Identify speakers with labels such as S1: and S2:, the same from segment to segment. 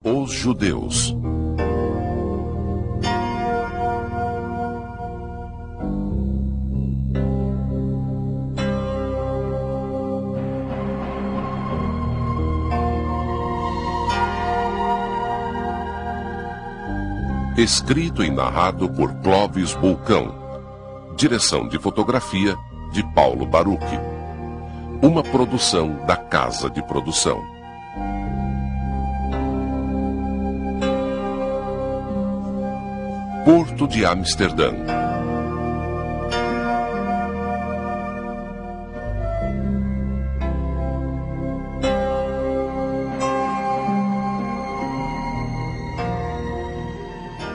S1: Os judeus. Escrito e narrado por Clóvis Bulcão. Direção de fotografia de Paulo Baruch. Uma produção da Casa de Produção. Porto de Amsterdã.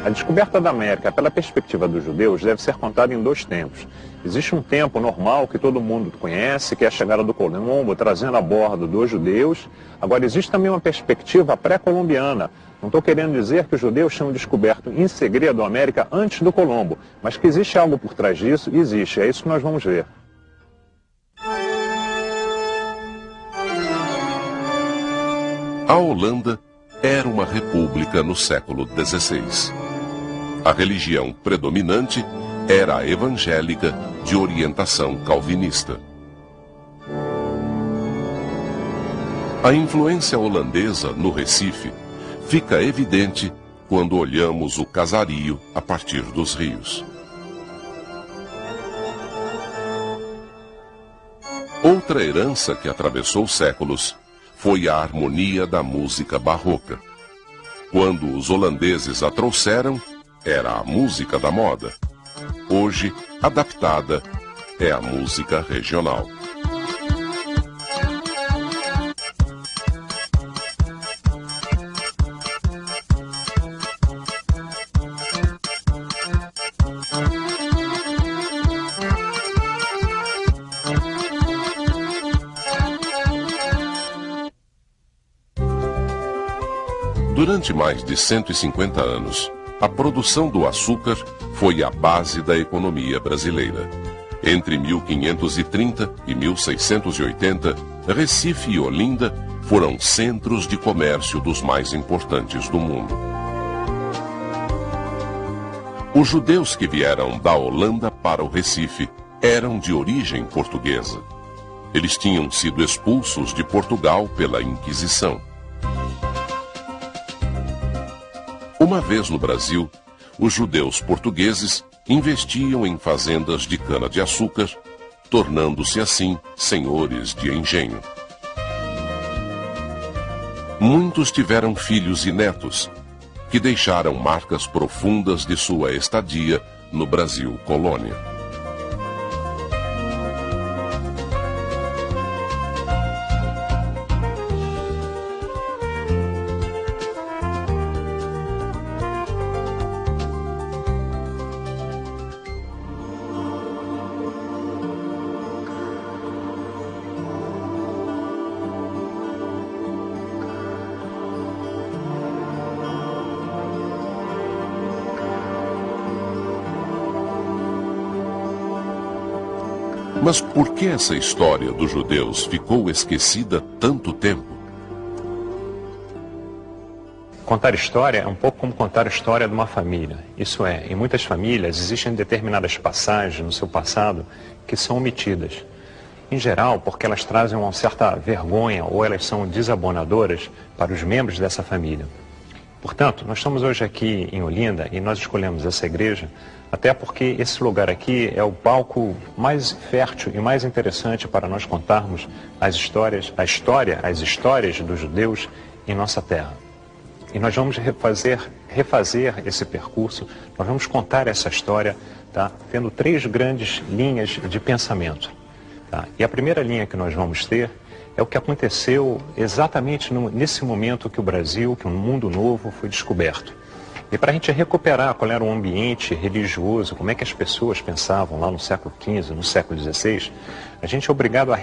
S2: A descoberta da América pela perspectiva dos judeus deve ser contada em dois tempos. Existe um tempo normal que todo mundo conhece, que é a chegada do Colombo, trazendo a bordo dos judeus. Agora, existe também uma perspectiva pré-colombiana. Não estou querendo dizer que os judeus tinham descoberto em segredo a América antes do Colombo, mas que existe algo por trás disso, existe. É isso que nós vamos ver.
S1: A Holanda era uma república no século XVI. A religião predominante era a evangélica de orientação calvinista. A influência holandesa no Recife fica evidente quando olhamos o casario a partir dos rios. Outra herança que atravessou séculos foi a harmonia da música barroca. Quando os holandeses a trouxeram, era a música da moda. Hoje, adaptada, é a música regional. Durante mais de 150 anos, a produção do açúcar foi a base da economia brasileira. Entre 1530 e 1680, Recife e Olinda foram centros de comércio dos mais importantes do mundo. Os judeus que vieram da Holanda para o Recife eram de origem portuguesa. Eles tinham sido expulsos de Portugal pela Inquisição. Uma vez no Brasil, os judeus portugueses investiam em fazendas de cana-de-açúcar, tornando-se assim senhores de engenho. Muitos tiveram filhos e netos, que deixaram marcas profundas de sua estadia no Brasil colônia. Mas por que essa história dos judeus ficou esquecida tanto tempo?
S2: Contar história é um pouco como contar a história de uma família. Isso é, em muitas famílias existem determinadas passagens no seu passado que são omitidas. Em geral, porque elas trazem uma certa vergonha ou elas são desabonadoras para os membros dessa família. Portanto, nós estamos hoje aqui em Olinda e nós escolhemos essa igreja até porque esse lugar aqui é o palco mais fértil e mais interessante para nós contarmos as histórias dos judeus em nossa terra. E nós vamos refazer esse percurso, nós vamos contar essa história, tá? Tendo três grandes linhas de pensamento. Tá? E a primeira linha que nós vamos ter é o que aconteceu exatamente nesse momento que o Brasil, que um mundo novo foi descoberto. E para a gente recuperar qual era o ambiente religioso, como é que as pessoas pensavam lá no século XV, no século XVI, a gente é obrigado a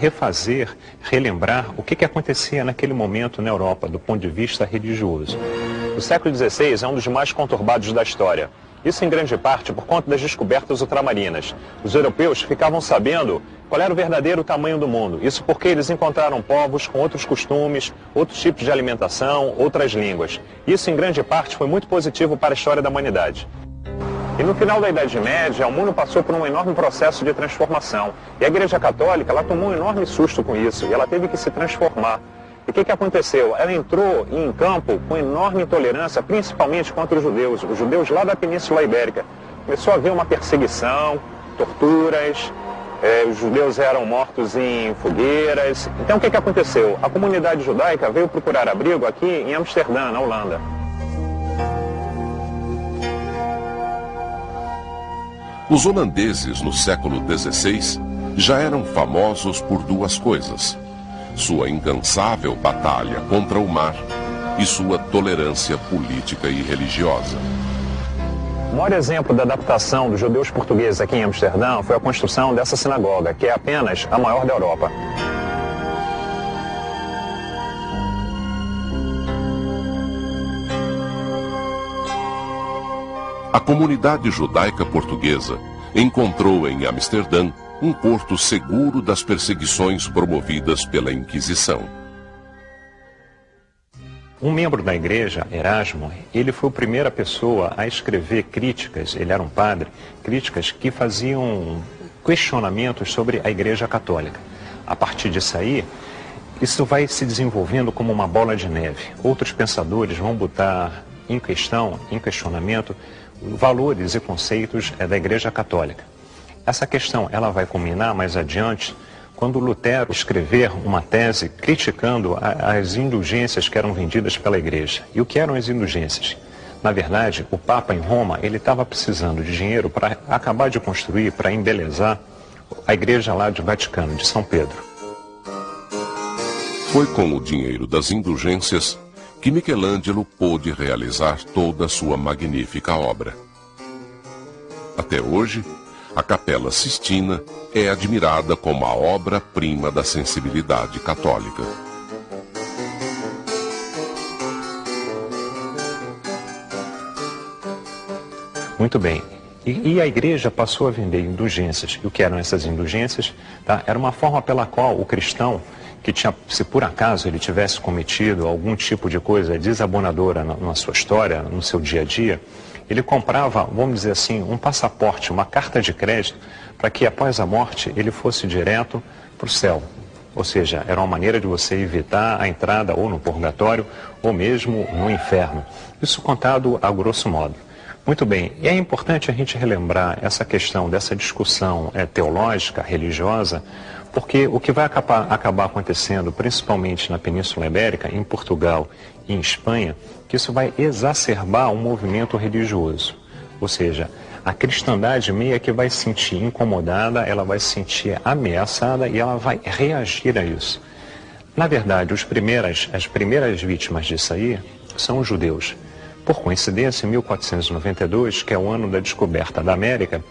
S2: relembrar o que acontecia naquele momento na Europa, do ponto de vista religioso. O século XVI é um dos mais conturbados da história. Isso em grande parte por conta das descobertas ultramarinas. Os europeus ficavam sabendo qual era o verdadeiro tamanho do mundo. Isso porque eles encontraram povos com outros costumes, outros tipos de alimentação, outras línguas. Isso em grande parte foi muito positivo para a história da humanidade. E no final da Idade Média, o mundo passou por um enorme processo de transformação. E a Igreja Católica, ela tomou um enorme susto com isso, e ela teve que se transformar. E o que aconteceu? Ela entrou em campo com enorme intolerância, principalmente contra os judeus lá da Península Ibérica. Começou a haver uma perseguição, torturas, os judeus eram mortos em fogueiras. Então o que aconteceu? A comunidade judaica veio procurar abrigo aqui em Amsterdã, na Holanda.
S1: Os holandeses, no século XVI, já eram famosos por duas coisas: sua incansável batalha contra o mar e sua tolerância política e religiosa.
S2: O maior exemplo da adaptação dos judeus portugueses aqui em Amsterdã foi a construção dessa sinagoga, que é apenas a maior da Europa.
S1: A comunidade judaica portuguesa encontrou em Amsterdã um porto seguro das perseguições promovidas pela Inquisição.
S2: Um membro da igreja, Erasmo, ele foi a primeira pessoa a escrever críticas, ele era um padre, críticas que faziam questionamentos sobre a Igreja Católica. A partir disso aí, isso vai se desenvolvendo como uma bola de neve. Outros pensadores vão botar em questionamento, valores e conceitos da Igreja Católica. Essa questão ela vai culminar mais adiante quando Lutero escrever uma tese criticando as indulgências que eram vendidas pela Igreja. E o que eram as indulgências? Na verdade, o Papa em Roma ele estava precisando de dinheiro para acabar de construir, para embelezar a igreja lá de Vaticano, de São Pedro.
S1: Foi com o dinheiro das indulgências que Michelangelo pôde realizar toda a sua magnífica obra. Até hoje, a Capela Sistina é admirada como a obra-prima da sensibilidade católica.
S2: Muito bem. E a igreja passou a vender indulgências. E o que eram essas indulgências? Tá? Era uma forma pela qual o cristão, que tinha, se por acaso ele tivesse cometido algum tipo de coisa desabonadora na sua história, no seu dia a dia, ele comprava, vamos dizer assim, um passaporte, uma carta de crédito, para que após a morte ele fosse direto para o céu. Ou seja, era uma maneira de você evitar a entrada ou no purgatório ou mesmo no inferno. Isso contado a grosso modo. Muito bem, e é importante a gente relembrar essa questão dessa discussão teológica, religiosa, porque o que vai acabar acontecendo, principalmente na Península Ibérica, em Portugal e em Espanha, que isso vai exacerbar um movimento religioso. Ou seja, a cristandade meio que vai se sentir incomodada, ela vai se sentir ameaçada e ela vai reagir a isso. Na verdade, as primeiras vítimas disso aí são os judeus. Por coincidência, em 1492, que é o ano da descoberta da América,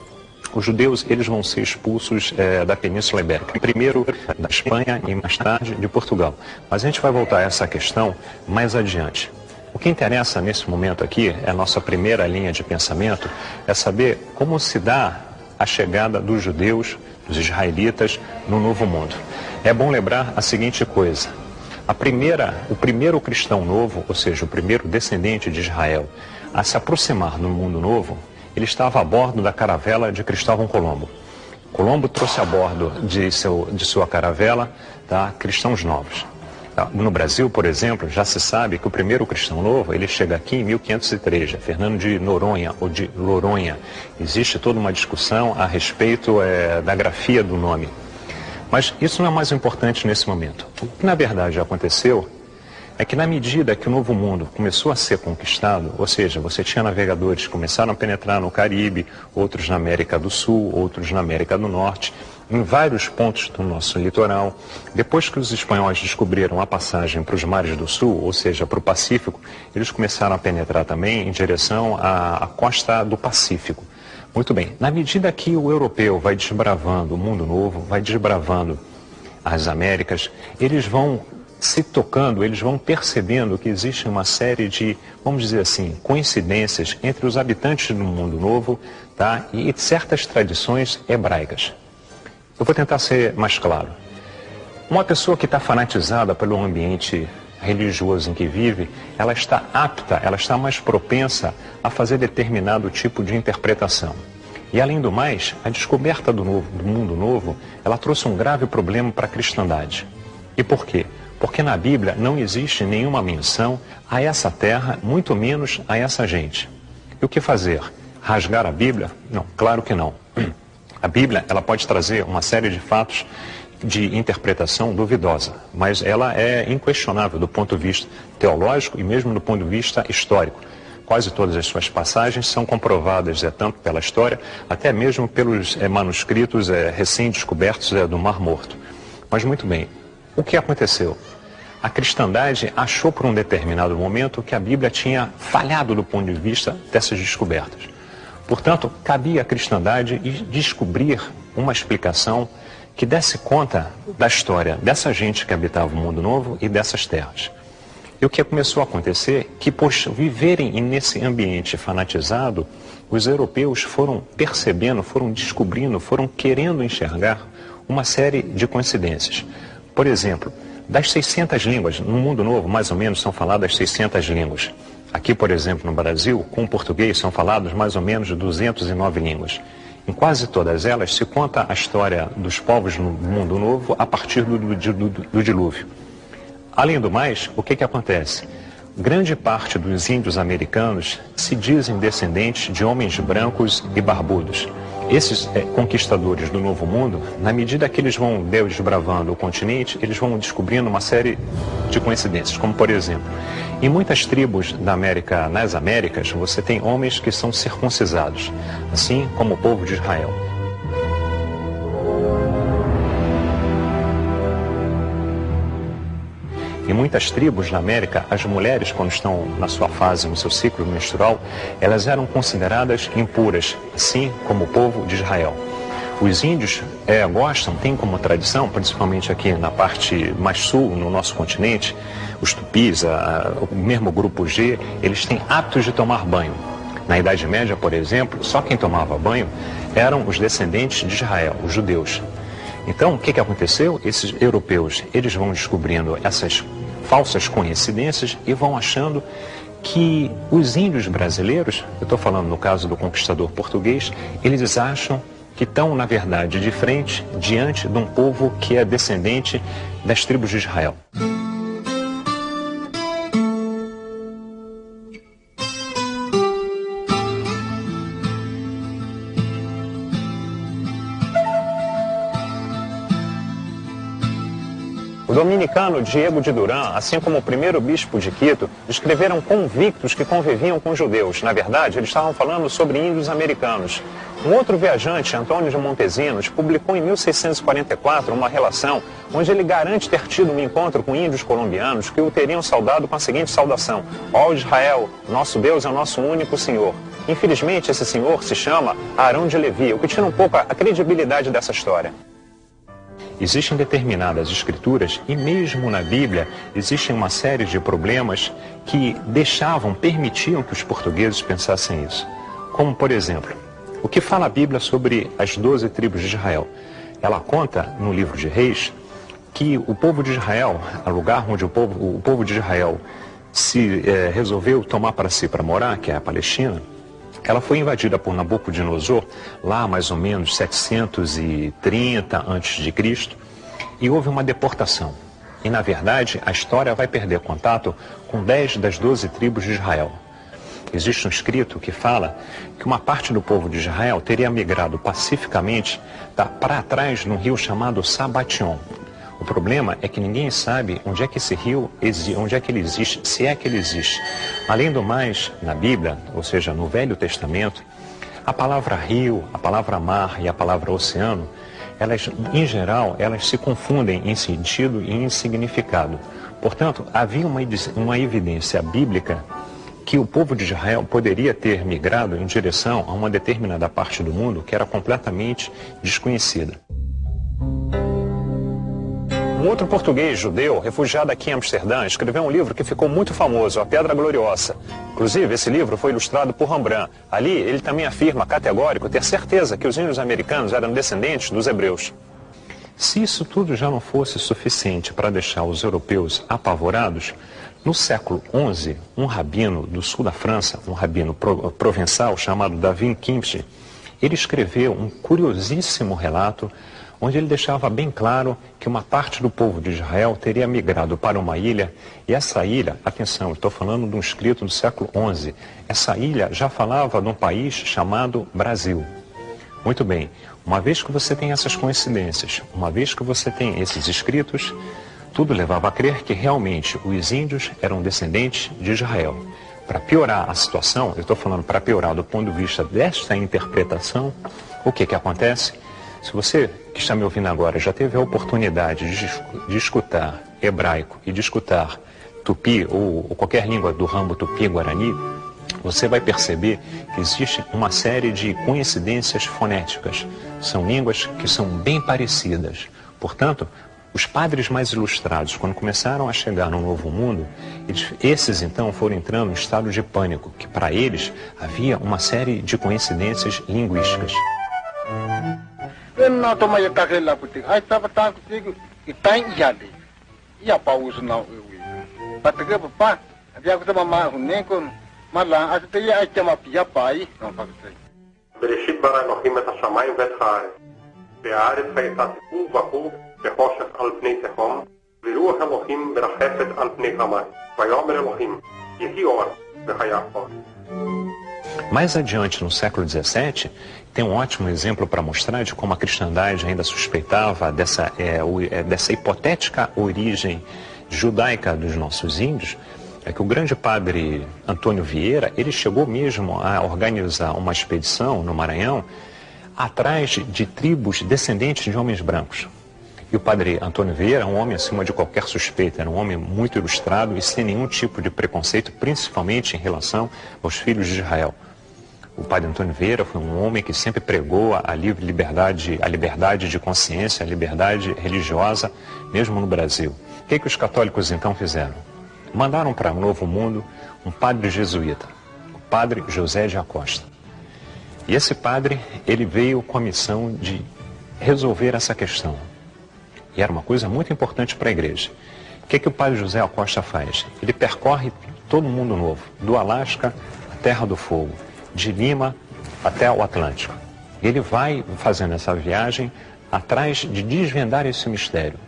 S2: os judeus eles vão ser expulsos da Península Ibérica, primeiro da Espanha e mais tarde de Portugal. Mas a gente vai voltar a essa questão mais adiante. O que interessa nesse momento aqui, é a nossa primeira linha de pensamento, é saber como se dá a chegada dos judeus, dos israelitas, no Novo Mundo. É bom lembrar a seguinte coisa: o primeiro cristão novo, ou seja, o primeiro descendente de Israel, a se aproximar do mundo novo, ele estava a bordo da caravela de Cristóvão Colombo. Colombo trouxe a bordo de sua caravela cristãos novos. No Brasil, por exemplo, já se sabe que o primeiro cristão novo, ele chega aqui em 1503, Fernando de Noronha ou de Loronha. Existe toda uma discussão a respeito da grafia do nome. Mas isso não é mais importante nesse momento. O que na verdade aconteceu é que na medida que o Novo Mundo começou a ser conquistado, ou seja, você tinha navegadores que começaram a penetrar no Caribe, outros na América do Sul, outros na América do Norte, em vários pontos do nosso litoral. Depois que os espanhóis descobriram a passagem para os mares do Sul, ou seja, para o Pacífico, eles começaram a penetrar também em direção à costa do Pacífico. Muito bem, na medida que o europeu vai desbravando o mundo novo, vai desbravando as Américas, eles vão se tocando, eles vão percebendo que existe uma série de, vamos dizer assim, coincidências entre os habitantes do mundo novo, tá? E certas tradições hebraicas. Eu vou tentar ser mais claro. Uma pessoa que está fanatizada pelo ambiente religioso em que vive, ela está apta, ela está mais propensa a fazer determinado tipo de interpretação. E além do mais, a descoberta do mundo novo, ela trouxe um grave problema para a cristandade. E por quê? Porque na Bíblia não existe nenhuma menção a essa terra, muito menos a essa gente. E o que fazer? Rasgar a Bíblia? Não, claro que não. A Bíblia, ela pode trazer uma série de fatos de interpretação duvidosa, mas ela é inquestionável do ponto de vista teológico e mesmo do ponto de vista histórico. Quase todas as suas passagens são comprovadas tanto pela história, até mesmo pelos manuscritos recém-descobertos do Mar Morto. Mas muito bem, o que aconteceu? A cristandade achou por um determinado momento que a Bíblia tinha falhado do ponto de vista dessas descobertas. Portanto, cabia à cristandade descobrir uma explicação que desse conta da história dessa gente que habitava o mundo novo e dessas terras. E o que começou a acontecer, que por viverem nesse ambiente fanatizado, os europeus foram percebendo, foram descobrindo, foram querendo enxergar uma série de coincidências. Por exemplo, das 600 línguas, no mundo novo, mais ou menos, são faladas 600 línguas. Aqui, por exemplo, no Brasil, com o português, são falados mais ou menos 209 línguas. Em quase todas elas se conta a história dos povos no mundo novo a partir do dilúvio. Além do mais, o que acontece? Grande parte dos índios americanos se dizem descendentes de homens brancos e barbudos. Esses conquistadores do Novo Mundo, na medida que eles vão desbravando o continente, eles vão descobrindo uma série de coincidências, como por exemplo, em muitas tribos nas Américas, você tem homens que são circuncisados, assim como o povo de Israel. Em muitas tribos na América, as mulheres, quando estão na sua fase, no seu ciclo menstrual, elas eram consideradas impuras, assim como o povo de Israel. Os índios gostam, têm como tradição, principalmente aqui na parte mais sul, no nosso continente, os tupis, o mesmo grupo G, eles têm hábitos de tomar banho. Na Idade Média, por exemplo, só quem tomava banho eram os descendentes de Israel, os judeus. Então, o que aconteceu? Esses europeus, eles vão descobrindo essas falsas coincidências e vão achando que os índios brasileiros, eu estou falando no caso do conquistador português, eles acham que estão, na verdade, de frente, diante de um povo que é descendente das tribos de Israel. O dominicano Diego de Duran, assim como o primeiro bispo de Quito, escreveram convictos que conviviam com judeus. Na verdade, eles estavam falando sobre índios americanos. Um outro viajante, Antônio de Montesinos, publicou em 1644 uma relação onde ele garante ter tido um encontro com índios colombianos que o teriam saudado com a seguinte saudação: Ó Israel, nosso Deus é o nosso único Senhor. Infelizmente, esse senhor se chama Arão de Levi, o que tira um pouco a credibilidade dessa história. Existem determinadas escrituras e mesmo na Bíblia existem uma série de problemas que permitiam que os portugueses pensassem isso. Como, por exemplo, o que fala a Bíblia sobre as 12 tribos de Israel? Ela conta no livro de Reis que o povo de Israel, o lugar onde o povo de Israel se resolveu tomar para si para morar, que é a Palestina, ela foi invadida por Nabucodonosor, lá mais ou menos 730 a.C., e houve uma deportação. E, na verdade, a história vai perder contato com 10 das 12 tribos de Israel. Existe um escrito que fala que uma parte do povo de Israel teria migrado pacificamente para trás num rio chamado Sabation. O problema é que ninguém sabe onde é que esse rio onde é que ele existe, se é que ele existe. Além do mais, na Bíblia, ou seja, no Velho Testamento, a palavra rio, a palavra mar e a palavra oceano, elas, em geral, elas se confundem em sentido e em significado. Portanto, havia uma evidência bíblica que o povo de Israel poderia ter migrado em direção a uma determinada parte do mundo que era completamente desconhecida. Um outro português judeu, refugiado aqui em Amsterdã, escreveu um livro que ficou muito famoso, A Pedra Gloriosa. Inclusive, esse livro foi ilustrado por Rembrandt. Ali, ele também afirma categórico ter certeza que os índios americanos eram descendentes dos hebreus. Se isso tudo já não fosse suficiente para deixar os europeus apavorados, no século XI, um rabino do sul da França, um rabino provençal chamado David Kimchi, ele escreveu um curiosíssimo relato onde ele deixava bem claro que uma parte do povo de Israel teria migrado para uma ilha, e essa ilha, atenção, estou falando de um escrito do século XI, essa ilha já falava de um país chamado Brasil. Muito bem, uma vez que você tem essas coincidências, uma vez que você tem esses escritos, tudo levava a crer que realmente os índios eram descendentes de Israel. Para piorar a situação, eu estou falando para piorar do ponto de vista desta interpretação, o que acontece? Se você que está me ouvindo agora já teve a oportunidade de escutar hebraico e de escutar tupi ou qualquer língua do ramo tupi-guarani, você vai perceber que existe uma série de coincidências fonéticas. São línguas que são bem parecidas. Portanto, os padres mais ilustrados, quando começaram a chegar no Novo Mundo, esses então foram entrando em estado de pânico, que para eles havia uma série de coincidências linguísticas.
S3: בראשית ברא אלוהים את השמיים ואת הארץ, והארץ הייתה ציפור וחור וחושך על פני תהום, ורוח אלוהים מרחפת על פני המים. ויאמר אלוהים, יהי אור, והיה אור.
S2: Mais adiante, no século XVII, tem um ótimo exemplo para mostrar de como a cristandade ainda suspeitava dessa hipotética origem judaica dos nossos índios. É que o grande padre Antônio Vieira, ele chegou mesmo a organizar uma expedição no Maranhão atrás de tribos descendentes de homens brancos. E o padre Antônio Vieira é um homem acima de qualquer suspeita, era um homem muito ilustrado e sem nenhum tipo de preconceito, principalmente em relação aos filhos de Israel. O padre Antônio Vieira foi um homem que sempre pregou a liberdade de consciência, a liberdade religiosa, mesmo no Brasil. O que os católicos então fizeram? Mandaram para o Novo Mundo um padre jesuíta, o padre José de Acosta. E esse padre, ele veio com a missão de resolver essa questão. E era uma coisa muito importante para a igreja. O que o padre José Acosta faz? Ele percorre todo o mundo novo, do Alasca à Terra do Fogo, de Lima até o Atlântico. Ele vai fazendo essa viagem atrás de desvendar esse mistério.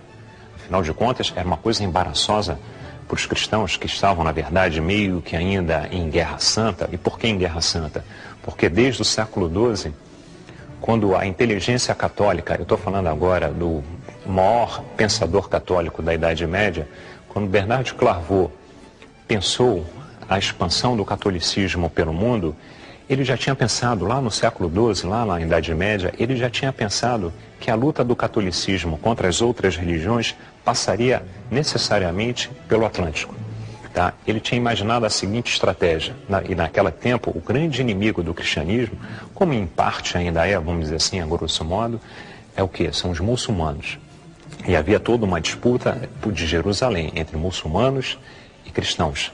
S2: Afinal de contas, era uma coisa embaraçosa para os cristãos que estavam, na verdade, meio que ainda em Guerra Santa. E por que em Guerra Santa? Porque desde o século XII, quando a inteligência católica, eu estou falando agora do maior pensador católico da Idade Média, quando Bernard de Clairvaux pensou a expansão do catolicismo pelo mundo, ele já tinha pensado, lá no século XII, lá na Idade Média, ele já tinha pensado que a luta do catolicismo contra as outras religiões passaria necessariamente pelo Atlântico. Tá? Ele tinha imaginado a seguinte estratégia, e naquele tempo o grande inimigo do cristianismo, como em parte ainda é, vamos dizer assim, a grosso modo, é o quê? São os muçulmanos. E havia toda uma disputa de Jerusalém entre muçulmanos e cristãos.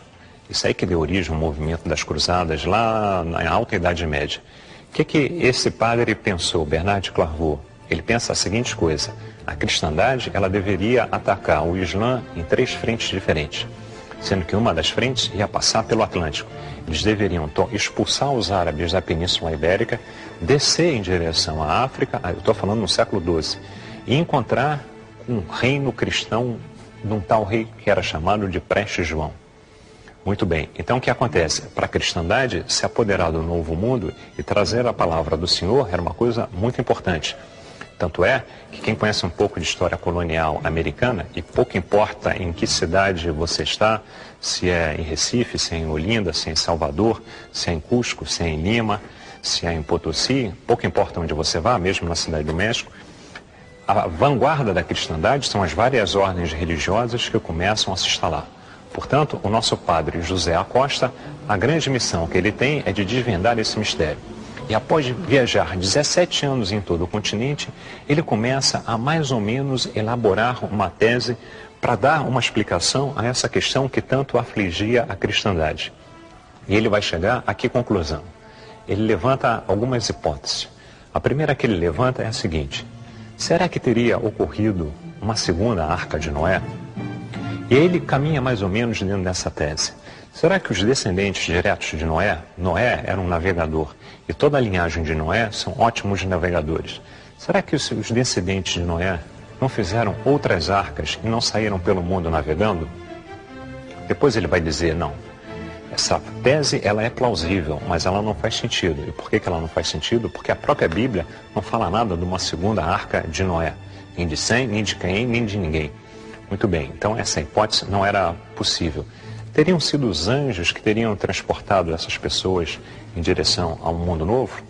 S2: Isso aí que deu origem ao movimento das cruzadas lá na Alta Idade Média. O que esse padre pensou, Bernard de Clairvaux? Ele pensa a seguinte coisa: a cristandade ela deveria atacar o Islã em 3 frentes diferentes, sendo que uma das frentes ia passar pelo Atlântico. Eles deveriam expulsar os árabes da Península Ibérica, descer em direção à África, eu estou falando no século XII, e encontrar um reino cristão de um tal rei que era chamado de Preste João. Muito bem, então o que acontece? Para a cristandade se apoderar do novo mundo e trazer a palavra do Senhor era uma coisa muito importante. Tanto é que quem conhece um pouco de história colonial americana, e pouco importa em que cidade você está, se é em Recife, se é em Olinda, se é em Salvador, se é em Cusco, se é em Lima, se é em Potosí, pouco importa onde você vá, mesmo na cidade do México, a vanguarda da cristandade são as várias ordens religiosas que começam a se instalar. Portanto, o nosso padre José Acosta, a grande missão que ele tem é de desvendar esse mistério. E após viajar 17 anos em todo o continente, ele começa a mais ou menos elaborar uma tese para dar uma explicação a essa questão que tanto afligia a cristandade. E ele vai chegar a que conclusão? Ele levanta algumas hipóteses. A primeira que ele levanta é a seguinte: será que teria ocorrido uma segunda arca de Noé? E ele caminha mais ou menos dentro dessa tese. Será que os descendentes diretos de Noé era um navegador, e toda a linhagem de Noé são ótimos navegadores? Será que os descendentes de Noé não fizeram outras arcas e não saíram pelo mundo navegando? Depois ele vai dizer, não, essa tese ela é plausível, mas ela não faz sentido. E por que ela não faz sentido? Porque a própria Bíblia não fala nada de uma segunda arca de Noé, nem de Sem, nem de Caim, nem de ninguém. Muito bem, então essa hipótese não era possível. Teriam sido os anjos que teriam transportado essas pessoas em direção a um mundo novo?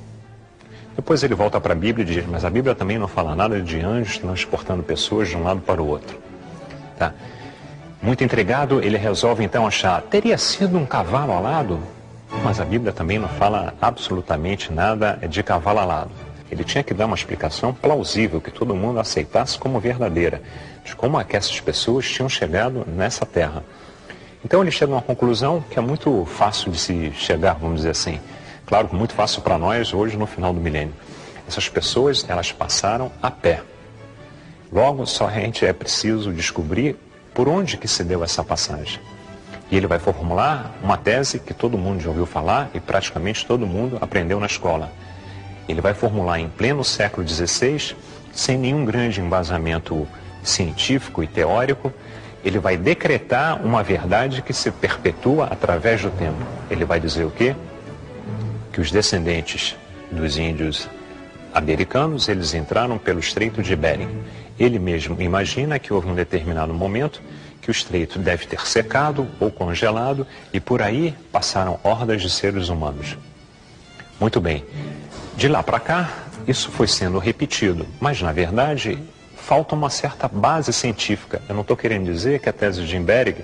S2: Depois ele volta para a Bíblia e diz, mas a Bíblia também não fala nada de anjos transportando pessoas de um lado para o outro. Tá? Muito intrigado, ele resolve então achar, teria sido um cavalo alado? Mas a Bíblia também não fala absolutamente nada de cavalo alado. Ele tinha que dar uma explicação plausível, que todo mundo aceitasse como verdadeira, de como é que essas pessoas tinham chegado nessa terra. Então ele chega a uma conclusão que é muito fácil de se chegar, vamos dizer assim. Claro, muito fácil para nós hoje no final do milênio. Essas pessoas, elas passaram a pé. Logo, somente é preciso descobrir por onde que se deu essa passagem. E ele vai formular uma tese que todo mundo já ouviu falar e praticamente todo mundo aprendeu na escola. Ele vai formular em pleno século XVI, sem nenhum grande embasamento científico e teórico. Ele vai decretar uma verdade que se perpetua através do tempo. Ele vai dizer o quê? Que os descendentes dos índios americanos, eles entraram pelo Estreito de Bering. Ele mesmo imagina que houve um determinado momento que o estreito deve ter secado ou congelado e por aí passaram hordas de seres humanos. Muito bem. De lá para cá, isso foi sendo repetido, mas na verdade falta uma certa base científica. Eu não estou querendo dizer que a tese de Bering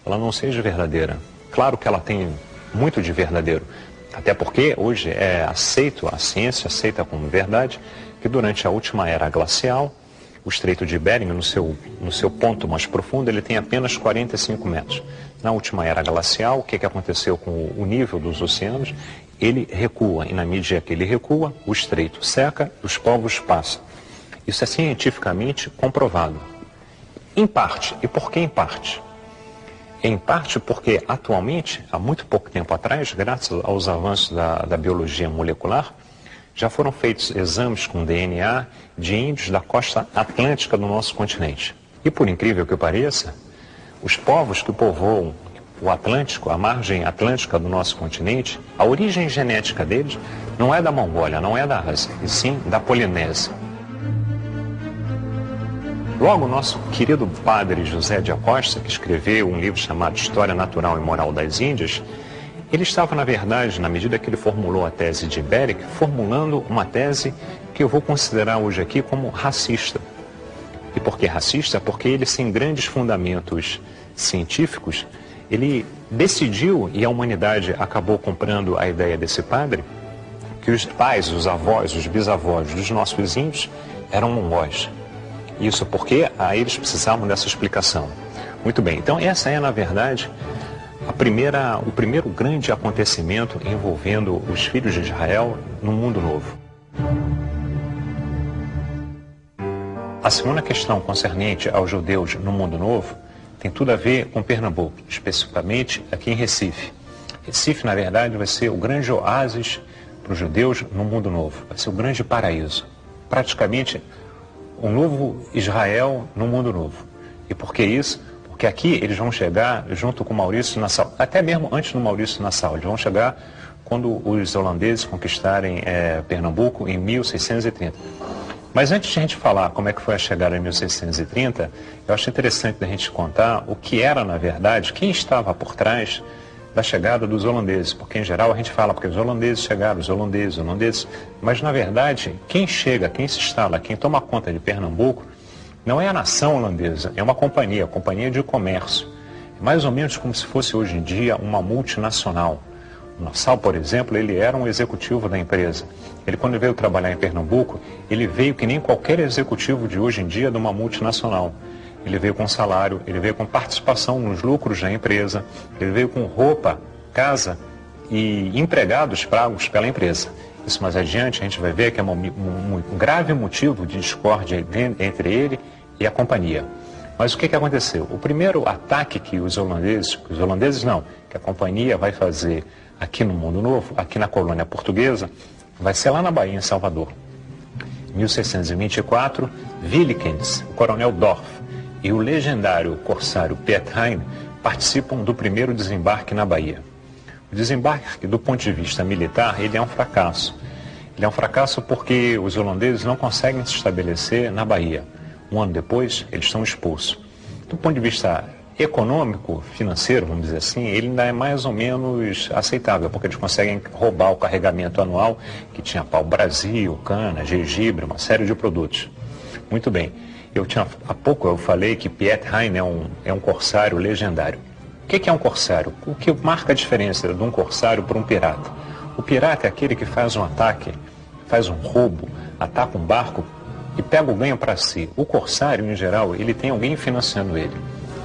S2: ela não seja verdadeira. Claro que ela tem muito de verdadeiro. Até porque hoje é aceito, a ciência aceita como verdade, que durante a última era glacial, o Estreito de Bering, no seu ponto mais profundo, ele tem apenas 45 metros. Na última era glacial, o que aconteceu com o nível dos oceanos? Ele recua, e na medida que ele recua, o estreito seca e os povos passam. Isso é cientificamente comprovado. Em parte. E por que em parte? Em parte porque, atualmente, há muito pouco tempo atrás, graças aos avanços da biologia molecular, já foram feitos exames com DNA de índios da costa atlântica do nosso continente. E, por incrível que pareça, os povos que povoam o Atlântico, a margem atlântica do nosso continente, a origem genética deles não é da Mongólia, não é da Ásia, e sim da Polinésia. Logo, o nosso querido padre José de Acosta, que escreveu um livro chamado História Natural e Moral das Índias, ele estava, na verdade, na medida que ele formulou a tese de Bering, formulando uma tese que eu vou considerar hoje aqui como racista. E por que racista? Porque ele, sem grandes fundamentos científicos, ele decidiu, e a humanidade acabou comprando a ideia desse padre, que os pais, os avós, os bisavós dos nossos índios eram mongóis. Isso porque eles precisavam dessa explicação. Muito bem, então essa é, na verdade, o primeiro grande acontecimento envolvendo os filhos de Israel no mundo novo. A segunda questão concernente aos judeus no mundo novo tem tudo a ver com Pernambuco, especificamente aqui em Recife. Recife, na verdade, vai ser o grande oásis para os judeus no mundo novo. Vai ser o grande paraíso. Praticamente um novo Israel no mundo novo. E por que isso? Porque aqui eles vão chegar junto com Maurício Nassau, até mesmo antes do Maurício Nassau, eles vão chegar quando os holandeses conquistarem Pernambuco em 1630. Mas antes de a gente falar como é que foi a chegada em 1630, eu acho interessante a gente contar o que era, na verdade, quem estava por trás da chegada dos holandeses, porque em geral a gente fala porque os holandeses chegaram, os holandeses, mas na verdade quem chega, quem se instala, quem toma conta de Pernambuco não é a nação holandesa, é uma companhia de comércio, é mais ou menos como se fosse hoje em dia uma multinacional, O Nassau, por exemplo, ele era um executivo da empresa. Ele, quando veio trabalhar em Pernambuco, ele veio que nem qualquer executivo de hoje em dia de uma multinacional. Ele veio com salário, ele veio com participação nos lucros da empresa, ele veio com roupa, casa e empregados pagos pela empresa. Isso mais adiante a gente vai ver que é um grave motivo de discórdia entre ele e a companhia. Mas o que aconteceu? O primeiro ataque que que a companhia vai fazer aqui no Mundo Novo, aqui na colônia portuguesa, vai ser lá na Bahia, em Salvador. Em 1624, Willikens, o coronel Dorf e o legendário corsário Piet Hein participam do primeiro desembarque na Bahia. O desembarque, do ponto de vista militar, ele é um fracasso. Ele é um fracasso porque os holandeses não conseguem se estabelecer na Bahia. Um ano depois, eles são expulsos. Do ponto de vista econômico, financeiro, vamos dizer assim, ele ainda é mais ou menos aceitável, porque eles conseguem roubar o carregamento anual que tinha pau-brasil, cana, gengibre, uma série de produtos. Muito bem. Há pouco eu falei que Piet Hein é um corsário legendário. O que é um corsário? O que marca a diferença de um corsário para um pirata? O pirata é aquele que faz um ataque, faz um roubo, ataca um barco e pega o ganho para si. O corsário, em geral, ele tem alguém financiando ele.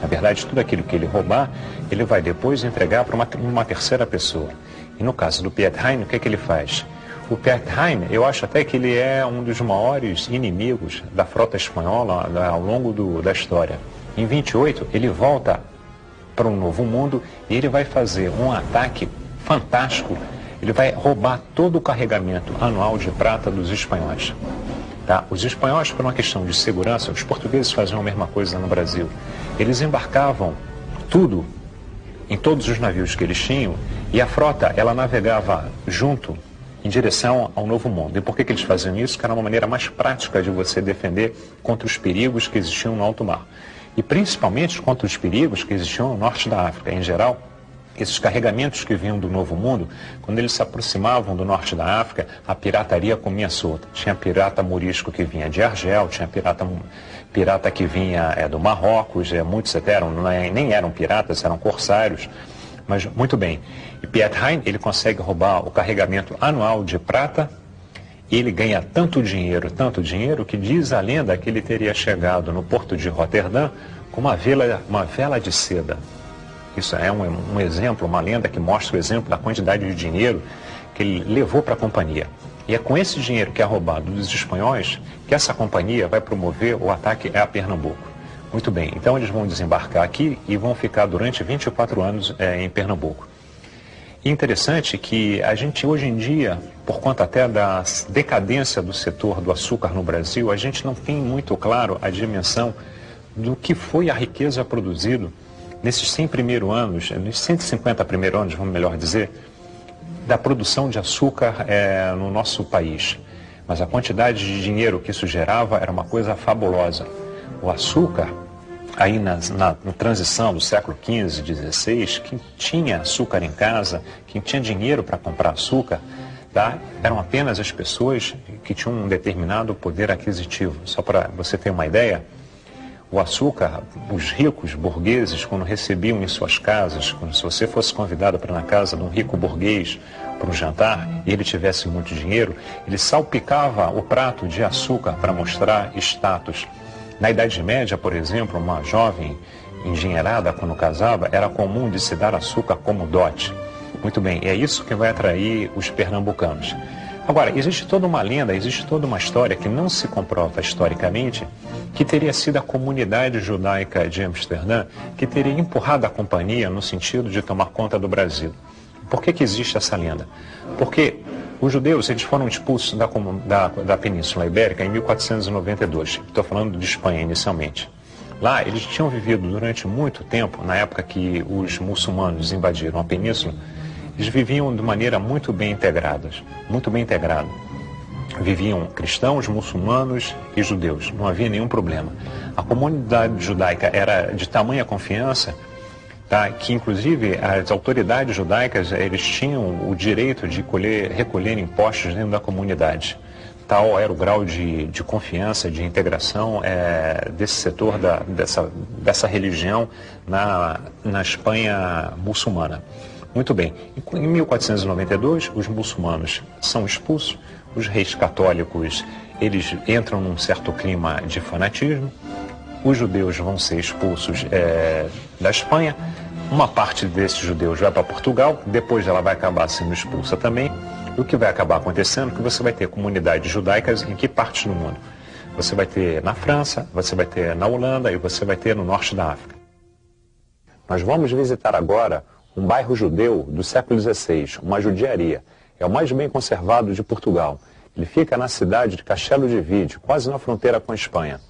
S2: Na verdade, tudo aquilo que ele roubar, ele vai depois entregar para uma terceira pessoa. E no caso do Piet Hein, o que ele faz? O Piet Hein, eu acho até que ele é um dos maiores inimigos da frota espanhola ao longo da história. Em 28, ele volta para um novo mundo e ele vai fazer um ataque fantástico. Ele vai roubar todo o carregamento anual de prata dos espanhóis. Tá? Os espanhóis, por uma questão de segurança, os portugueses faziam a mesma coisa no Brasil. Eles embarcavam tudo em todos os navios que eles tinham e a frota, ela navegava junto em direção ao novo mundo. E por que eles faziam isso? Porque era uma maneira mais prática de você defender contra os perigos que existiam no alto mar. E principalmente contra os perigos que existiam no norte da África. Em geral, esses carregamentos que vinham do Novo Mundo, quando eles se aproximavam do norte da África, a pirataria comia solta. Tinha pirata morisco que vinha de Argel, tinha pirata que vinha do Marrocos, muitos nem eram piratas, eram corsários. Mas, muito bem, e Piet Hein, ele consegue roubar o carregamento anual de prata, e ele ganha tanto dinheiro, que diz a lenda que ele teria chegado no porto de Roterdã com uma vela de seda. Isso é um exemplo, uma lenda que mostra o exemplo da quantidade de dinheiro que ele levou para a companhia. E é com esse dinheiro que é roubado dos espanhóis que essa companhia vai promover o ataque a Pernambuco. Muito bem, então eles vão desembarcar aqui e vão ficar durante 24 anos em Pernambuco. E interessante que a gente hoje em dia, por conta até da decadência do setor do açúcar no Brasil, a gente não tem muito claro a dimensão do que foi a riqueza produzida nesses 100 primeiros anos, nesses 150 primeiros anos, vamos melhor dizer, da produção de açúcar no nosso país. Mas a quantidade de dinheiro que isso gerava era uma coisa fabulosa. O açúcar, aí na transição do século XV, XVI, quem tinha açúcar em casa, quem tinha dinheiro para comprar açúcar, tá, eram apenas as pessoas que tinham um determinado poder aquisitivo. Só para você ter uma ideia, o açúcar, os ricos burgueses, quando recebiam em suas casas, se você fosse convidado para ir na casa de um rico burguês para um jantar e ele tivesse muito dinheiro, ele salpicava o prato de açúcar para mostrar status. Na Idade Média, por exemplo, uma jovem engenheirada, quando casava, era comum de se dar açúcar como dote. Muito bem, é isso que vai atrair os pernambucanos. Agora, existe toda uma lenda, existe toda uma história que não se comprova historicamente, que teria sido a comunidade judaica de Amsterdã que teria empurrado a companhia no sentido de tomar conta do Brasil. Por que existe essa lenda? Porque os judeus eles foram expulsos da Península Ibérica em 1492. Estou falando de Espanha inicialmente. Lá eles tinham vivido durante muito tempo, na época que os muçulmanos invadiram a península, eles viviam de maneira muito bem integrada. Viviam cristãos, muçulmanos e judeus, não havia nenhum problema. A comunidade judaica era de tamanha confiança, tá, que inclusive as autoridades judaicas eles tinham o direito de recolher impostos dentro da comunidade. Tal era o grau de confiança, de integração desse setor, dessa religião na Espanha muçulmana. Muito bem. Em 1492, os muçulmanos são expulsos, os reis católicos, eles entram num certo clima de fanatismo, os judeus vão ser expulsos da Espanha, uma parte desses judeus vai para Portugal, depois ela vai acabar sendo expulsa também. E o que vai acabar acontecendo é que você vai ter comunidades judaicas em que partes do mundo? Você vai ter na França, você vai ter na Holanda e você vai ter no norte da África. Nós vamos visitar agora um bairro judeu do século XVI, uma judiaria. É o mais bem conservado de Portugal. Ele fica na cidade de Castelo de Vide, quase na fronteira com a Espanha.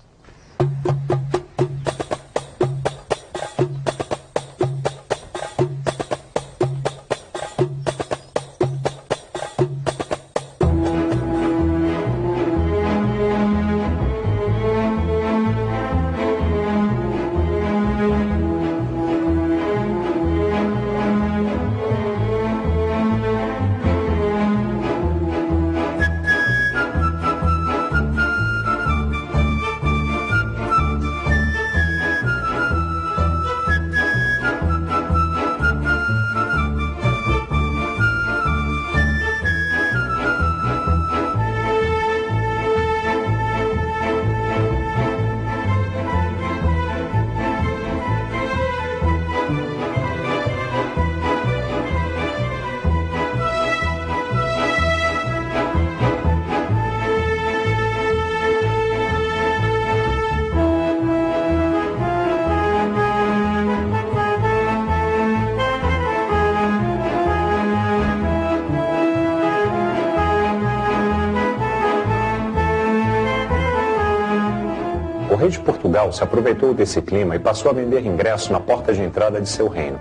S2: O rei de Portugal se aproveitou desse clima e passou a vender ingressos na porta de entrada de seu reino.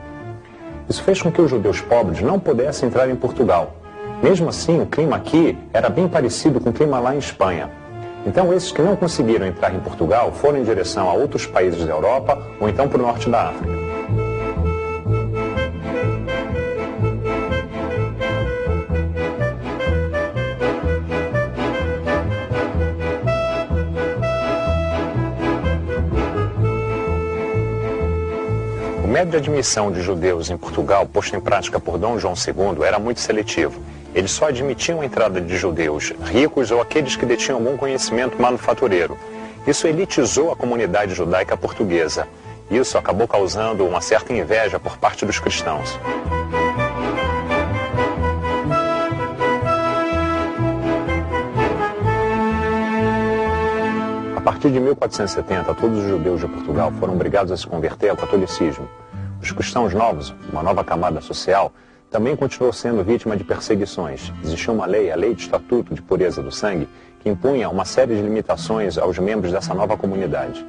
S2: Isso fez com que os judeus pobres não pudessem entrar em Portugal. Mesmo assim, o clima aqui era bem parecido com o clima lá em Espanha. Então, esses que não conseguiram entrar em Portugal foram em direção a outros países da Europa ou então para o norte da África. O método de admissão de judeus em Portugal, posto em prática por Dom João II, era muito seletivo. Eles só admitiam a entrada de judeus ricos ou aqueles que detinham algum conhecimento manufatureiro. Isso elitizou a comunidade judaica portuguesa. Isso acabou causando uma certa inveja por parte dos cristãos. A partir de 1470, todos os judeus de Portugal foram obrigados a se converter ao catolicismo. Os cristãos novos, uma nova camada social, também continuou sendo vítima de perseguições. Existia uma lei, a Lei de Estatuto de Pureza do Sangue, que impunha uma série de limitações aos membros dessa nova comunidade.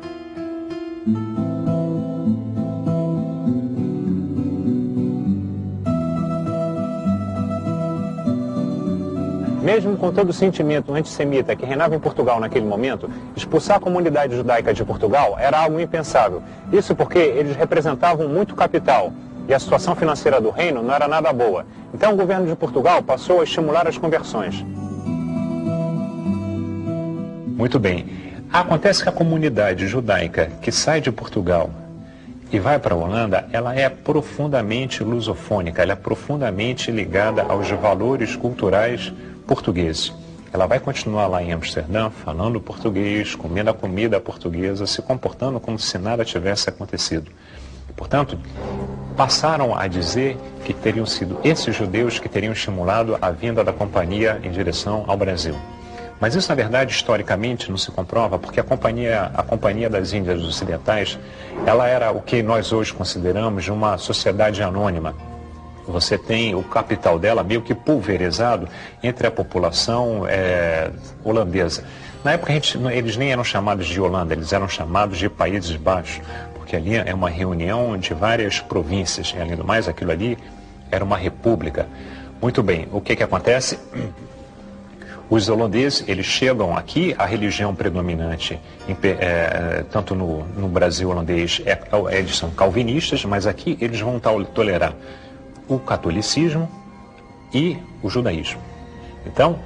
S2: Mesmo com todo o sentimento antissemita que reinava em Portugal naquele momento, expulsar a comunidade judaica de Portugal era algo impensável. Isso porque eles representavam muito capital e a situação financeira do reino não era nada boa. Então o governo de Portugal passou a estimular as conversões. Muito bem. Acontece que a comunidade judaica que sai de Portugal e vai para a Holanda, ela é profundamente lusofônica, ela é profundamente ligada aos valores culturais portugueses. Ela vai continuar lá em Amsterdã, falando português, comendo a comida portuguesa, se comportando como se nada tivesse acontecido. Portanto, passaram a dizer que teriam sido esses judeus que teriam estimulado a vinda da companhia em direção ao Brasil. Mas isso, na verdade, historicamente não se comprova, porque a Companhia das Índias Ocidentais, ela era o que nós hoje consideramos uma sociedade anônima. Você tem o capital dela meio que pulverizado entre a população holandesa. Na época, eles nem eram chamados de Holanda, eles eram chamados de Países Baixos, porque ali é uma reunião de várias províncias, e além do mais, aquilo ali era uma república. Muito bem, o que acontece? Os holandeses, eles chegam aqui, a religião predominante, tanto no Brasil holandês, eles são calvinistas, mas aqui eles vão tolerar o catolicismo e o judaísmo. Então,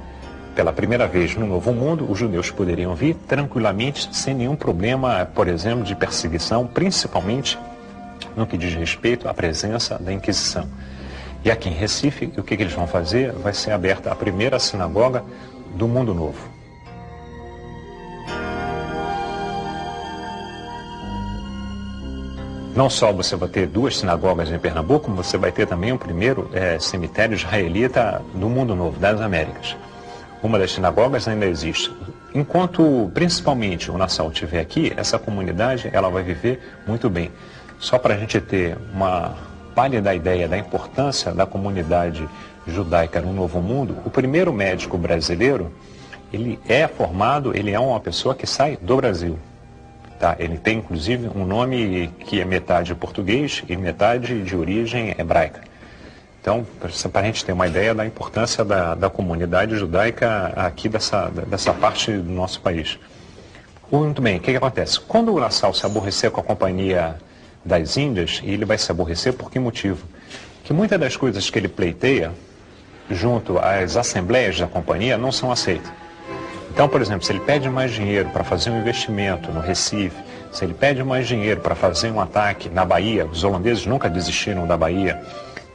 S2: pela primeira vez no Novo Mundo, os judeus poderiam vir tranquilamente, sem nenhum problema, por exemplo, de perseguição, principalmente no que diz respeito à presença da Inquisição. E aqui em Recife, o que eles vão fazer? Vai ser aberta a primeira sinagoga do Mundo Novo. Não só você vai ter 2 sinagogas em Pernambuco, como você vai ter também o primeiro cemitério israelita do Mundo Novo, das Américas. Uma das sinagogas ainda existe. Enquanto, principalmente, o Nassau estiver aqui, essa comunidade ela vai viver muito bem. Só para a gente ter uma pálida ideia da importância da comunidade judaica no Novo Mundo, o primeiro médico brasileiro, ele é uma pessoa que sai do Brasil. Tá? Ele tem, inclusive, um nome que é metade português e metade de origem hebraica. Então, para a gente ter uma ideia da importância da comunidade judaica aqui dessa parte do nosso país. Muito bem, o que acontece? Quando o Nassau se aborrecer com a Companhia das Índias, e ele vai se aborrecer por que motivo? Que muitas das coisas que ele pleiteia, junto às assembleias da companhia, não são aceitas. Então, por exemplo, se ele pede mais dinheiro para fazer um investimento no Recife, se ele pede mais dinheiro para fazer um ataque na Bahia, os holandeses nunca desistiram da Bahia,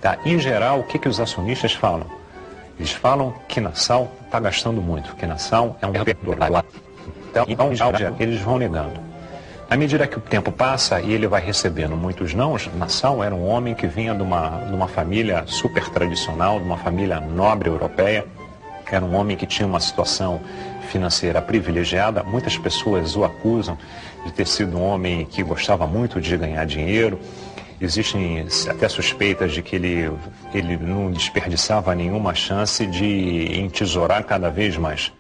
S2: tá? Em geral, o que os acionistas falam? Eles falam que Nassau está gastando muito, que Nassau é um perdedor. Então, eles vão negando. À medida que o tempo passa e ele vai recebendo muitos nãos, Nassau era um homem que vinha de uma família super tradicional, de uma família nobre europeia, era um homem que tinha uma situação financeira privilegiada. Muitas pessoas o acusam de ter sido um homem que gostava muito de ganhar dinheiro. Existem até suspeitas de que ele não desperdiçava nenhuma chance de entesourar cada vez mais.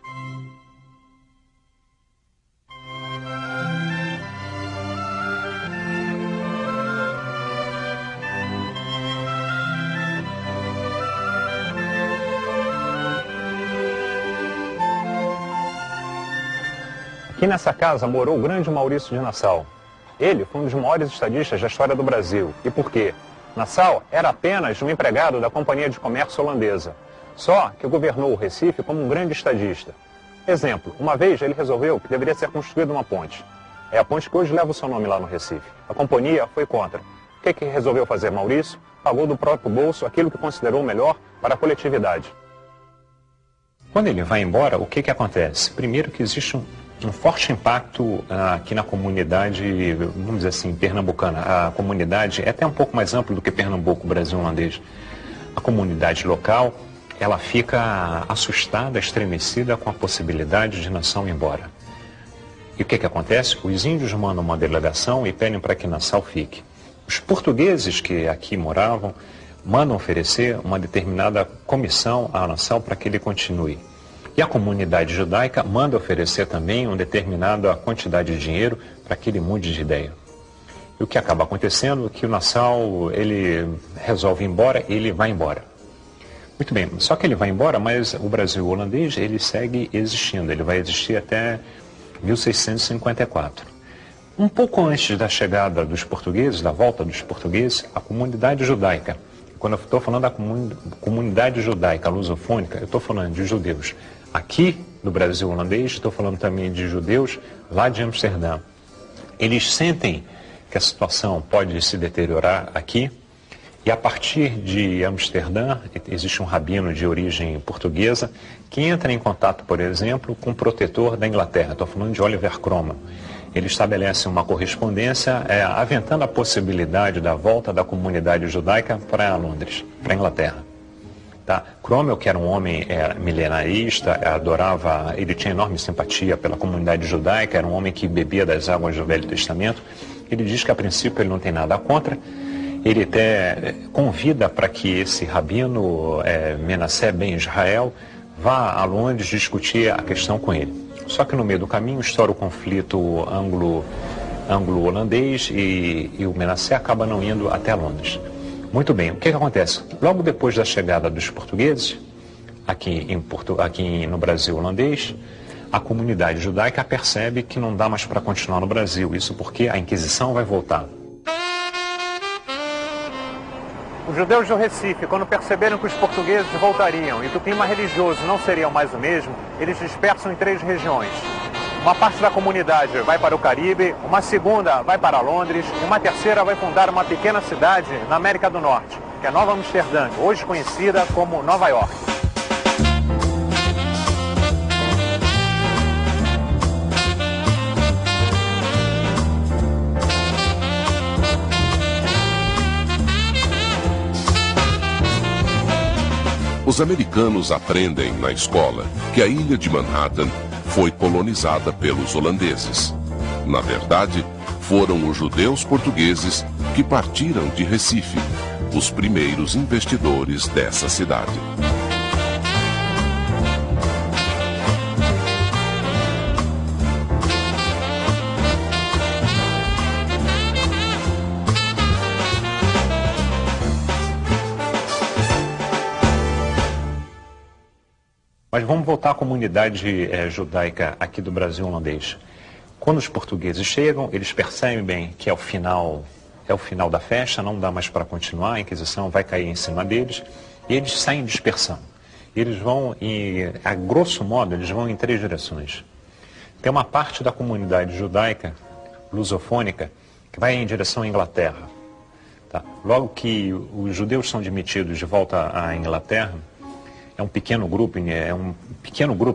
S2: Aqui nessa casa morou o grande Maurício de Nassau. Ele foi um dos maiores estadistas da história do Brasil. E por quê? Nassau era apenas um empregado da Companhia de Comércio holandesa, só que governou o Recife como um grande estadista. Exemplo, uma vez ele resolveu que deveria ser construída uma ponte. É a ponte que hoje leva o seu nome lá no Recife. A companhia foi contra. O que resolveu fazer Maurício? Pagou do próprio bolso aquilo que considerou melhor para a coletividade. Quando ele vai embora, o que acontece? Primeiro que existe um forte impacto aqui na comunidade, vamos dizer assim, pernambucana. A comunidade é até um pouco mais ampla do que Pernambuco, Brasil holandês. A comunidade local, ela fica assustada, estremecida com a possibilidade de Nassau ir embora. E o que acontece? Os índios mandam uma delegação e pedem para que Nassau fique. Os portugueses que aqui moravam mandam oferecer uma determinada comissão a Nassau para que ele continue. E a comunidade judaica manda oferecer também uma determinada quantidade de dinheiro para que ele mude de ideia. E o que acaba acontecendo é que o Nassau, ele resolve ir embora e ele vai embora. Muito bem, só que ele vai embora, mas o Brasil holandês, ele segue existindo, ele vai existir até 1654. Um pouco antes da chegada dos portugueses, da volta dos portugueses, a comunidade judaica, quando eu estou falando da comunidade judaica lusofônica, eu estou falando de judeus aqui no Brasil holandês, estou falando também de judeus lá de Amsterdã. Eles sentem que a situação pode se deteriorar aqui, e a partir de Amsterdã, existe um rabino de origem portuguesa que entra em contato, por exemplo, com o protetor da Inglaterra. Estou falando de Oliver Cromwell. Ele estabelece uma correspondência aventando a possibilidade da volta da comunidade judaica para Londres, para a Inglaterra. Tá? Cromwell, que era um homem milenarista, ele tinha enorme simpatia pela comunidade judaica, era um homem que bebia das águas do Velho Testamento. Ele diz que a princípio ele não tem nada contra. Ele até convida para que esse rabino Menasseh Ben Israel vá a Londres discutir a questão com ele. Só que no meio do caminho estoura o conflito anglo-holandês e o Menasseh acaba não indo até Londres. Muito bem, o que acontece? Logo depois da chegada dos portugueses, aqui no Brasil holandês, a comunidade judaica percebe que não dá mais para continuar no Brasil. Isso porque a Inquisição vai voltar. Os judeus do Recife, quando perceberam que os portugueses voltariam e que o clima religioso não seria mais o mesmo, eles dispersam em 3 regiões. Uma parte da comunidade vai para o Caribe, uma segunda vai para Londres e uma terceira vai fundar uma pequena cidade na América do Norte. que é Nova Amsterdã, hoje conhecida como Nova York.
S1: Os americanos aprendem na escola que a ilha de Manhattan foi colonizada pelos holandeses. Na verdade, foram os judeus portugueses que partiram de Recife, os primeiros investidores dessa cidade.
S2: Mas vamos voltar à comunidade judaica aqui do Brasil holandês. Quando os portugueses chegam, eles percebem bem que é o final da festa, não dá mais para continuar, a Inquisição vai cair em cima deles, e eles saem dispersando. Eles vão, a grosso modo, eles vão em 3 direções. Tem uma parte da comunidade judaica, lusofônica, que vai em direção à Inglaterra. Tá? Logo que os judeus são demitidos de volta à Inglaterra, é um pequeno grupo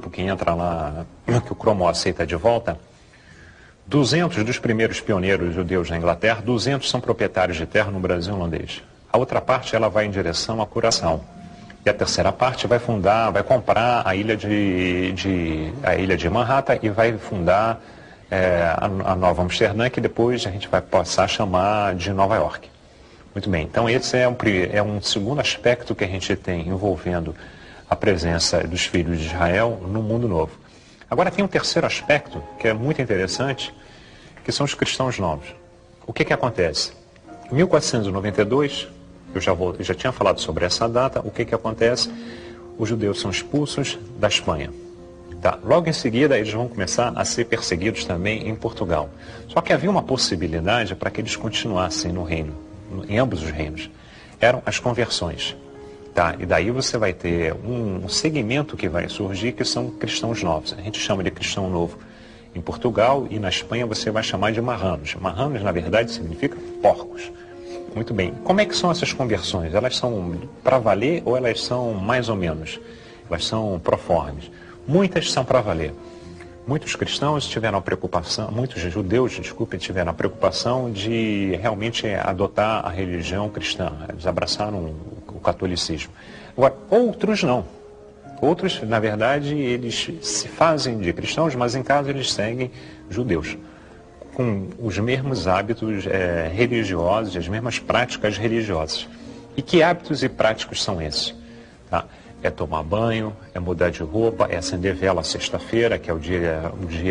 S2: que entra lá, que o Cromwell aceita de volta. 200 dos primeiros pioneiros judeus na Inglaterra, 200 são proprietários de terra no Brasil holandês. A outra parte ela vai em direção a Curaçao. E a terceira parte vai comprar a ilha de Manhattan e vai fundar a Nova Amsterdã, que depois a gente vai passar a chamar de Nova York. Muito bem, então esse é um segundo aspecto que a gente tem envolvendo a presença dos filhos de Israel no mundo novo. Agora tem um terceiro aspecto que é muito interessante, que são os cristãos novos. O que acontece? Em 1492, eu já tinha falado sobre essa data, o que acontece? Os judeus são expulsos da Espanha. Tá? Logo em seguida, eles vão começar a ser perseguidos também em Portugal. Só que havia uma possibilidade para que eles continuassem no reino, em ambos os reinos. Eram as conversões. Tá, e daí você vai ter um segmento que vai surgir, que são cristãos novos. A gente chama de cristão novo em Portugal, e na Espanha você vai chamar de marranos. Marranos, na verdade, significa porcos. Muito bem. Como é que são essas conversões? Elas são para valer ou elas são mais ou menos? Elas são proformes. Muitas são para valer. Muitos cristãos tiveram a preocupação, muitos judeus, tiveram a preocupação de realmente adotar a religião cristã. Eles abraçaram o catolicismo. Agora, outros não. Outros, na verdade, eles se fazem de cristãos, mas em casa eles seguem judeus, com os mesmos hábitos religiosos, as mesmas práticas religiosas. E que hábitos e práticas são esses? Tá? É tomar banho, é mudar de roupa, é acender vela sexta-feira, que é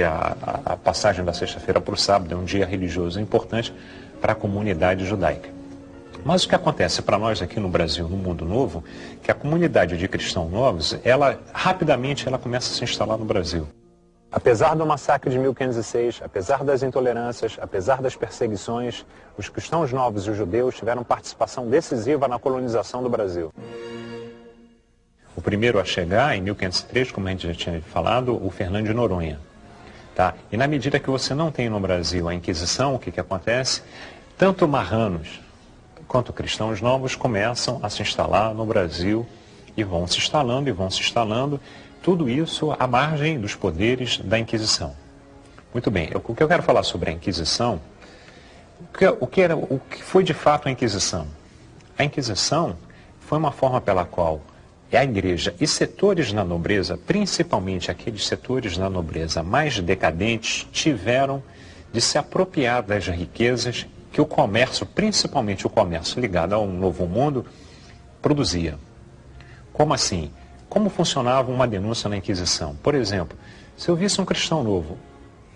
S2: a passagem da sexta-feira para o sábado, é um dia religioso importante para a comunidade judaica. Mas o que acontece para nós aqui no Brasil, no mundo novo, que a comunidade de cristãos novos, rapidamente ela começa a se instalar no Brasil. Apesar do massacre de 1506, apesar das intolerâncias, apesar das perseguições, os cristãos novos e os judeus tiveram participação decisiva na colonização do Brasil. O primeiro a chegar, em 1503, como a gente já tinha falado, o Fernando de Noronha. Tá? E na medida que você não tem no Brasil a Inquisição, o que acontece? Tanto marranos quanto cristãos novos começam a se instalar no Brasil e vão se instalando, tudo isso à margem dos poderes da Inquisição. Muito bem, o que eu quero falar sobre a Inquisição, o que foi de fato a Inquisição? A Inquisição foi uma forma pela qual a igreja e setores na nobreza, principalmente aqueles setores na nobreza mais decadentes, tiveram de se apropriar das riquezas que o comércio, principalmente o comércio ligado ao Novo Mundo, produzia. Como assim? Como funcionava uma denúncia na Inquisição? Por exemplo, se eu visse um cristão novo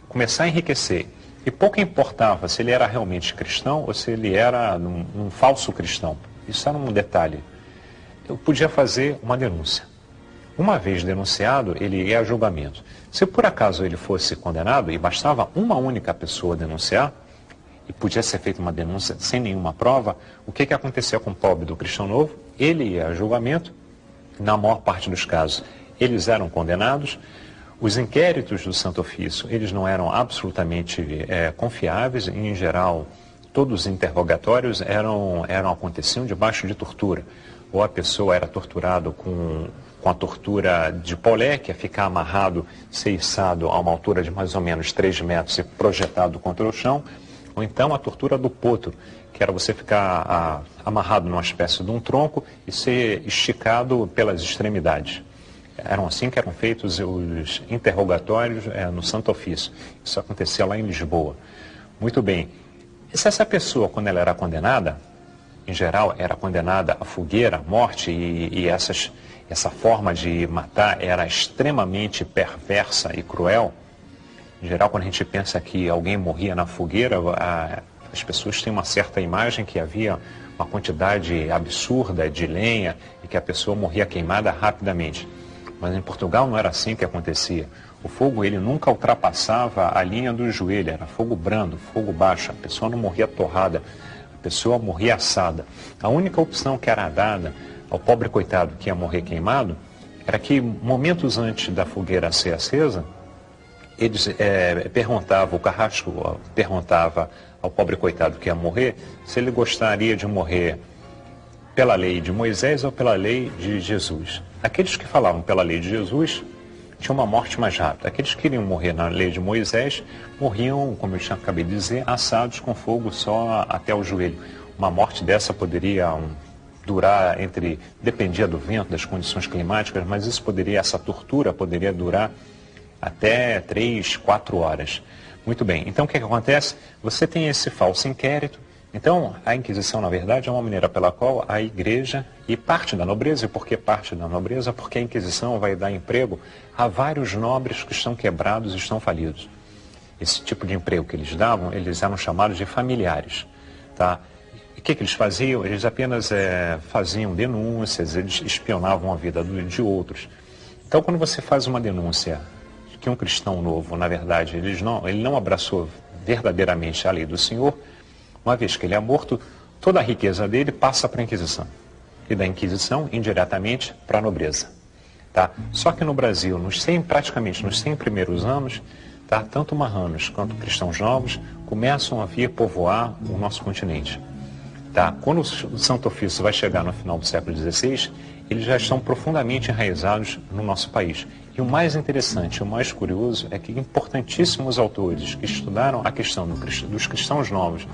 S2: começar a enriquecer, e pouco importava se ele era realmente cristão ou se ele era um falso cristão, isso era um detalhe, eu podia fazer uma denúncia. Uma vez denunciado, ele ia a julgamento. Se por acaso ele fosse condenado, e bastava uma única pessoa denunciar, e podia ser feita uma denúncia sem nenhuma prova, o que acontecia com o pobre do cristão novo? Ele ia a julgamento, na maior parte dos casos, eles eram condenados. Os inquéritos do Santo Ofício, eles não eram absolutamente confiáveis, em geral, todos os interrogatórios aconteciam debaixo de tortura. Ou a pessoa era torturada com a tortura de Polé, que é ficar amarrado, ser içado a uma altura de mais ou menos 3 metros e projetado contra o chão, ou então a tortura do potro, que era você ficar amarrado numa espécie de um tronco e ser esticado pelas extremidades. Eram assim que eram feitos os interrogatórios no Santo Ofício. Isso acontecia lá em Lisboa. Muito bem. E se essa pessoa, quando ela era condenada, em geral, era condenada à fogueira, à morte, e essa forma de matar era extremamente perversa e cruel. Em geral, quando a gente pensa que alguém morria na fogueira, as pessoas têm uma certa imagem que havia uma quantidade absurda de lenha e que a pessoa morria queimada rapidamente. Mas em Portugal não era assim que acontecia. O fogo, ele nunca ultrapassava a linha do joelho, era fogo brando, fogo baixo, a pessoa não morria torrada, a pessoa morria assada. A única opção que era dada ao pobre coitado que ia morrer queimado era que, momentos antes da fogueira ser acesa, eles o carrasco perguntava ao pobre coitado que ia morrer se ele gostaria de morrer pela lei de Moisés ou pela lei de Jesus. Aqueles que falavam pela lei de Jesus tinham uma morte mais rápida. Aqueles que queriam morrer na lei de Moisés morriam, como eu já acabei de dizer, assados com fogo só até o joelho. Uma morte dessa poderia durar dependia do vento, das condições climáticas, mas essa tortura poderia durar até 3, 4 horas. Muito bem, então o que acontece? Você tem esse falso inquérito. Então, a Inquisição, na verdade, é uma maneira pela qual a Igreja e parte da nobreza, e por que parte da nobreza? Porque a Inquisição vai dar emprego a vários nobres que estão quebrados e estão falidos. Esse tipo de emprego que eles davam, eles eram chamados de familiares, tá? E o que eles faziam? Eles apenas faziam denúncias, eles espionavam a vida de outros. Então, quando você faz uma denúncia que um cristão novo, na verdade, ele não abraçou verdadeiramente a lei do Senhor, uma vez que ele é morto, toda a riqueza dele passa para a Inquisição. E da Inquisição, indiretamente, para a nobreza. Tá? Só que no Brasil, praticamente nos 100 primeiros anos, tá? Tanto marranos quanto cristãos novos começam a vir povoar o nosso continente. Tá? Quando o Santo Ofício vai chegar no final do século XVI, eles já estão profundamente enraizados no nosso país. E o mais interessante, o mais curioso, é que importantíssimos autores que estudaram a questão dos cristãos novos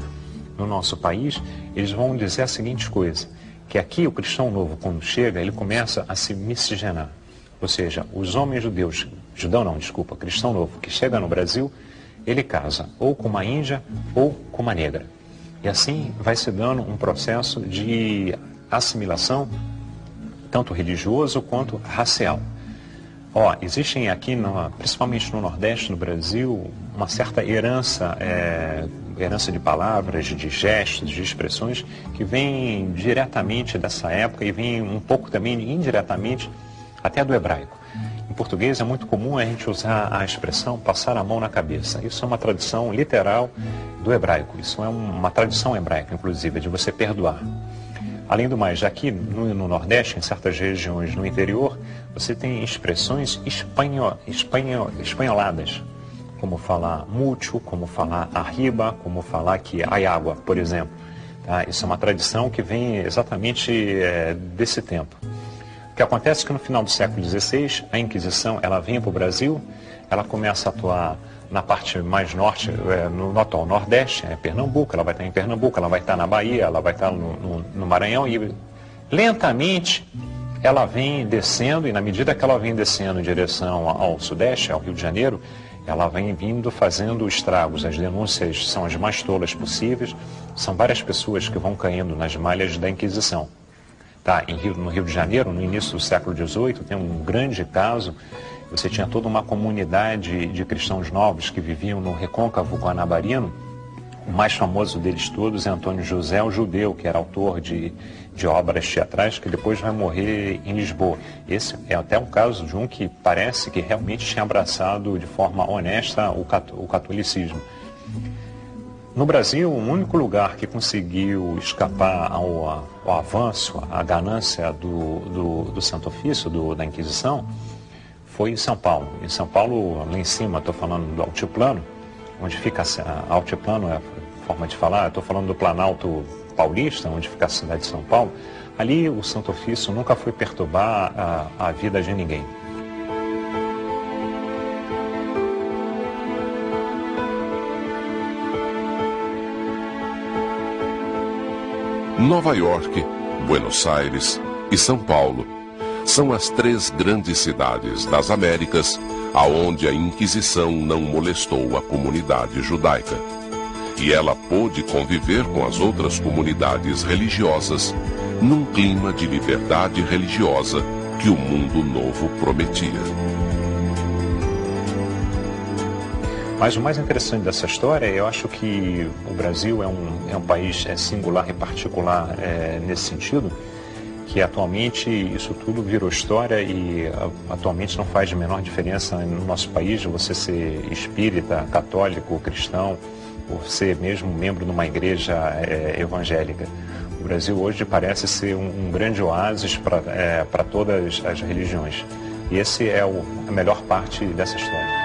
S2: no nosso país, eles vão dizer a seguinte coisa, que aqui o cristão novo, quando chega, ele começa a se miscigenar. Ou seja, os homens judeus, cristão novo, que chega no Brasil, ele casa ou com uma índia ou com uma negra. E assim vai se dando um processo de assimilação, tanto religioso quanto racial. Existem aqui, principalmente no Nordeste, no Brasil, uma certa herança de palavras, de gestos, de expressões que vêm diretamente dessa época e vêm um pouco também indiretamente até do hebraico. Em português é muito comum a gente usar a expressão passar a mão na cabeça. Isso é uma tradição literal do hebraico. Isso é uma tradição hebraica, inclusive, de você perdoar. Além do mais, aqui no Nordeste, em certas regiões no interior, você tem expressões espanholadas, como falar mucho, como falar arriba, como falar que hay água, por exemplo. Tá? Isso é uma tradição que vem exatamente desse tempo. O que acontece é que no final do século XVI, a Inquisição ela vem para o Brasil, ela começa a atuar na parte mais norte, no atual Nordeste, Pernambuco, ela vai estar em Pernambuco, ela vai estar na Bahia, ela vai estar no Maranhão, e lentamente ela vem descendo, e na medida que ela vem descendo em direção ao Sudeste, ao Rio de Janeiro, ela vem vindo fazendo estragos. As denúncias são as mais tolas possíveis, são várias pessoas que vão caindo nas malhas da Inquisição. Tá, no Rio de Janeiro, no início do século XVIII, tem um grande caso. Você tinha toda uma comunidade de cristãos novos que viviam no recôncavo guanabarino. O mais famoso deles todos é Antônio José, o judeu, que era autor de obras teatrais, que depois vai morrer em Lisboa. Esse é até um caso de um que parece que realmente tinha abraçado de forma honesta o catolicismo. No Brasil, o único lugar que conseguiu escapar ao avanço, à ganância do Santo Ofício, da Inquisição, foi em São Paulo. Em São Paulo, lá em cima, estou falando do altiplano, onde fica altiplano, forma de falar, estou falando do Planalto Paulista, onde fica a cidade de São Paulo. Ali o Santo Ofício nunca foi perturbar a vida de ninguém.
S1: Nova York, Buenos Aires e São Paulo são as 3 grandes cidades das Américas aonde a Inquisição não molestou a comunidade judaica. E ela pôde conviver com as outras comunidades religiosas num clima de liberdade religiosa que o mundo novo prometia.
S2: Mas o mais interessante dessa história, eu acho que o Brasil é um país singular e particular nesse sentido, que atualmente isso tudo virou história e atualmente não faz a menor diferença no nosso país você ser espírita, católico, cristão, ou ser mesmo membro de uma igreja evangélica. O Brasil hoje parece ser um grande oásis para todas as religiões. E esse é a melhor parte dessa história.